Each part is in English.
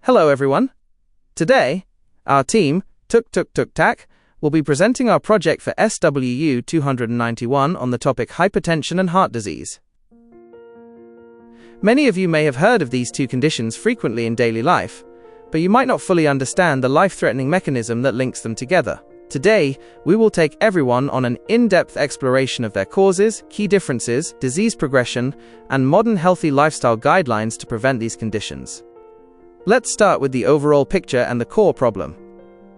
Hello everyone. Today, our team, Tuk will be presenting our project for SWU291 on the topic hypertension and heart disease. Many of you may have heard of these two conditions frequently in daily life, but you might not fully understand the life-threatening mechanism that links them together. Today, we will take everyone on an in-depth exploration of their causes, key differences, disease progression, and modern healthy lifestyle guidelines to prevent these conditions. Let's start with the overall picture and the core problem.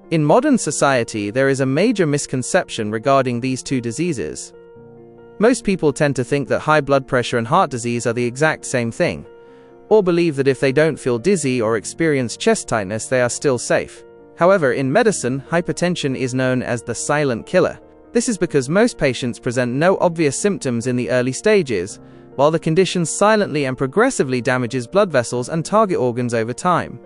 In modern society, there is a major misconception regarding these two diseases. Most people tend to think that high blood pressure and heart disease are the exact same thing, or believe that if they don't feel dizzy or experience chest tightness, they are still safe. However, in medicine, hypertension is known as the silent killer. This is because most patients present no obvious symptoms in the early stages, while the condition silently and progressively damages blood vessels and target organs over time.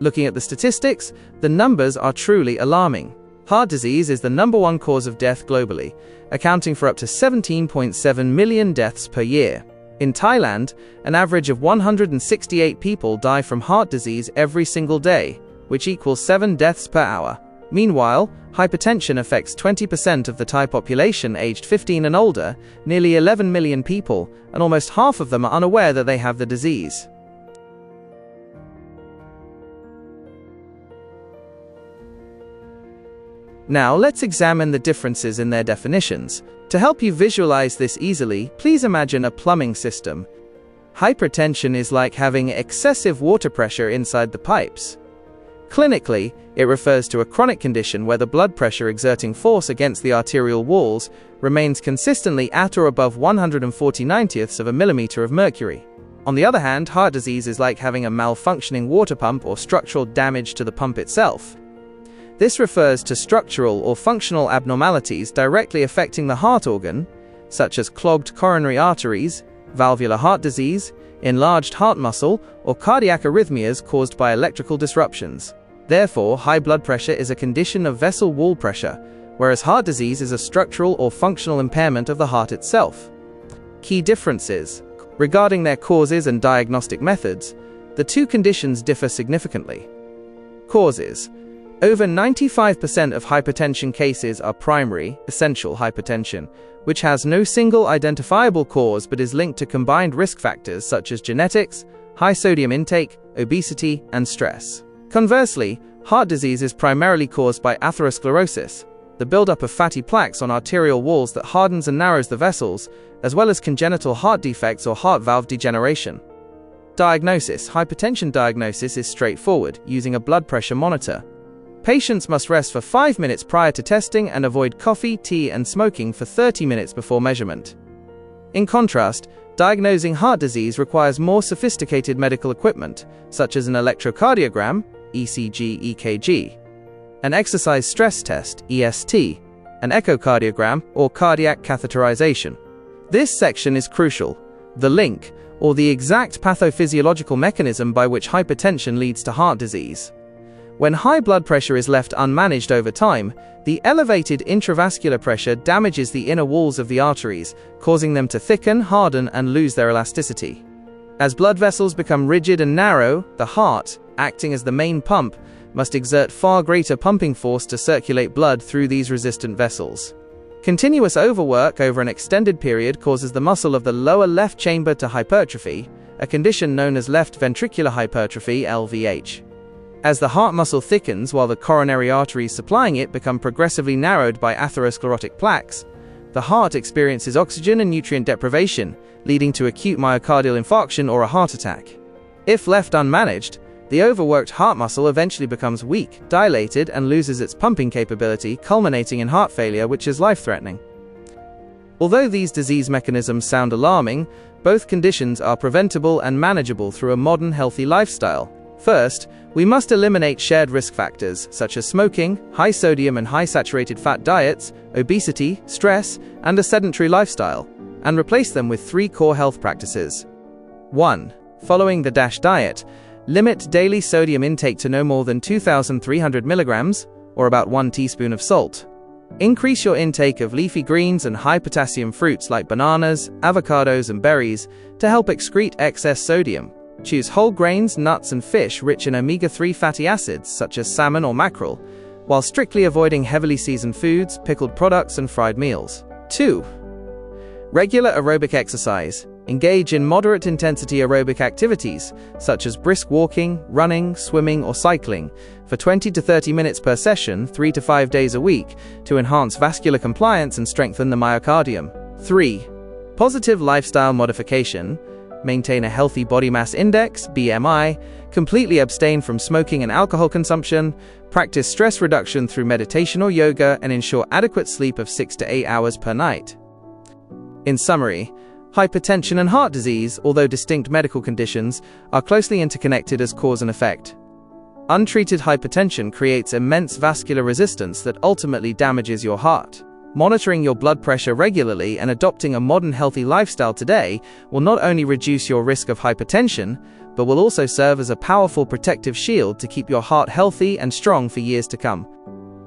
Looking at the statistics, the numbers are truly alarming. Heart disease is the #1 cause of death globally, accounting for up to 17.7 million deaths per year. In Thailand, an average of 168 people die from heart disease every single day, which equals 7 deaths per hour. Meanwhile, hypertension affects 20% of the Thai population aged 15 and older, nearly 11 million people, and almost half of them are unaware that they have the disease. Now, let's examine the differences in their definitions. To help you visualize this easily, please imagine a plumbing system. Hypertension is like having excessive water pressure inside the pipes. Clinically, it refers to a chronic condition where the blood pressure exerting force against the arterial walls remains consistently at or above 1/140/90 of a millimeter of mercury. On the other hand, heart disease is like having a malfunctioning water pump or structural damage to the pump itself. This refers to structural or functional abnormalities directly affecting the heart organ, such as clogged coronary arteries, valvular heart disease, enlarged heart muscle, or cardiac arrhythmias caused by electrical disruptions. Therefore, high blood pressure is a condition of vessel wall pressure, whereas heart disease is a structural or functional impairment of the heart itself. Key differences. Regarding their causes and diagnostic methods, the two conditions differ significantly. Causes. Over 95% of hypertension cases are primary, essential hypertension, which has no single identifiable cause but is linked to combined risk factors such as genetics, high sodium intake, obesity, and stress. Conversely, heart disease is primarily caused by atherosclerosis, the buildup of fatty plaques on arterial walls that hardens and narrows the vessels, as well as congenital heart defects or heart valve degeneration. Diagnosis. Hypertension diagnosis is straightforward, using a blood pressure monitor. Patients must rest for 5 minutes prior to testing and avoid coffee, tea, and smoking for 30 minutes before measurement. In contrast, diagnosing heart disease requires more sophisticated medical equipment, such as an electrocardiogram, ECG, EKG, an exercise stress test, EST, an echocardiogram, or cardiac catheterization. This section is crucial: the link, or the exact pathophysiological mechanism by which hypertension leads to heart disease. When high blood pressure is left unmanaged over time, the elevated intravascular pressure damages the inner walls of the arteries, causing them to thicken, harden, and lose their elasticity. As blood vessels become rigid and narrow, the heart, acting as the main pump, must exert far greater pumping force to circulate blood through these resistant vessels. Continuous overwork over an extended period causes the muscle of the lower left chamber to hypertrophy, a condition known as left ventricular hypertrophy, LVH. As the heart muscle thickens while the coronary arteries supplying it become progressively narrowed by atherosclerotic plaques, the heart experiences oxygen and nutrient deprivation, leading to acute myocardial infarction or a heart attack. If left unmanaged, the overworked heart muscle eventually becomes weak, dilated, and loses its pumping capability, culminating in heart failure, which is life-threatening. Although these disease mechanisms sound alarming, both conditions are preventable and manageable through a modern healthy lifestyle. First, we must eliminate shared risk factors such as smoking, high sodium and high saturated fat diets, obesity, stress, and a sedentary lifestyle, and replace them with 3 core health practices. 1. Following the DASH diet, limit daily sodium intake to no more than 2,300 milligrams, or about 1 teaspoon of salt. Increase your intake of leafy greens and high potassium fruits like bananas, avocados, and berries to help excrete excess sodium. Choose whole grains, nuts, and fish rich in omega-3 fatty acids such as salmon or mackerel, while strictly avoiding heavily seasoned foods, pickled products, and fried meals. 2. Regular aerobic exercise. Engage in moderate-intensity aerobic activities, such as brisk walking, running, swimming, or cycling, for 20 to 30 minutes per session, 3 to 5 days a week, to enhance vascular compliance and strengthen the myocardium. 3. Positive lifestyle modification. Maintain a healthy body mass index, BMI, completely abstain from smoking and alcohol consumption, practice stress reduction through meditation or yoga, and ensure adequate sleep of 6 to 8 hours per night. In summary, hypertension and heart disease, although distinct medical conditions, are closely interconnected as cause and effect. Untreated hypertension creates immense vascular resistance that ultimately damages your heart. Monitoring your blood pressure regularly and adopting a modern healthy lifestyle today will not only reduce your risk of hypertension, but will also serve as a powerful protective shield to keep your heart healthy and strong for years to come.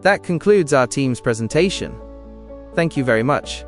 That concludes our team's presentation. Thank you very much.